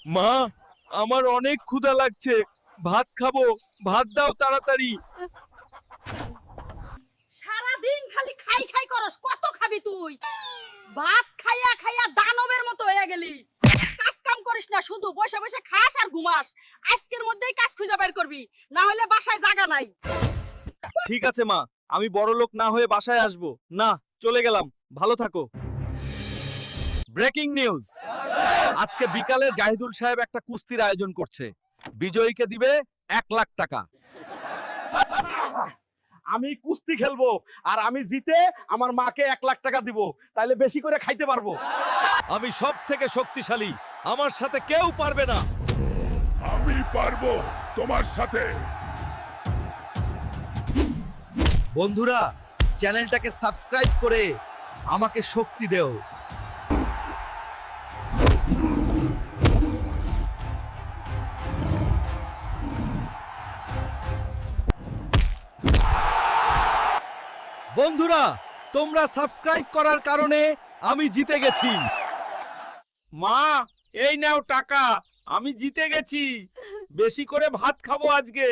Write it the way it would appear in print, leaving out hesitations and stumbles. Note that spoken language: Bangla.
মা, আমার অনেক ক্ষুধা লাগছে, ভাত খাবো, ভাত দাও তাড়াতাড়ি। সারাদিন খালি খাই খাই করস, কত খাবি তুই? ভাত খাইয়া খাইয়া দানবের মতো হয়ে গেলি। কাজ কাম করিস না, শুধু বসে বসে খাস আর ঘুমাস। আজকের মধ্যেই কাজ খুঁজে বের করবি, না হলে বাসায় জায়গা নাই। ঠিক আছে মা, আমি বড় লোক না হয়ে বাসায় আসবো না। চলে গেলাম, ভালো থাকো। ব্রেকিং নিউজ, আজকে বিকালে জাহিদুল সাহেব একটা কুস্তির আয়োজন করছে। বিজয়ীকে দিবে 1,00,000 টাকা। আমি কুস্তি খেলবো আর আমি জিতে আমার মাকে 1,00,000 টাকা দিব, তাইলে বেশি করে খাইতে পারবো। আমি সব থেকে শক্তিশালী, আমার সাথে কেউ পারবে না। আমি পারবো তোমার সাথে। বন্ধুরা, চ্যানেলটাকে সাবস্ক্রাইব করে আমাকে শক্তি দেও। বন্ধুরা, তোমরা সাবস্ক্রাইব করার কারণে আমি জিতে গেছি। মা, এই নাও টাকা, আমি জিতে গেছি। বেশি করে ভাত খাবো আজকে।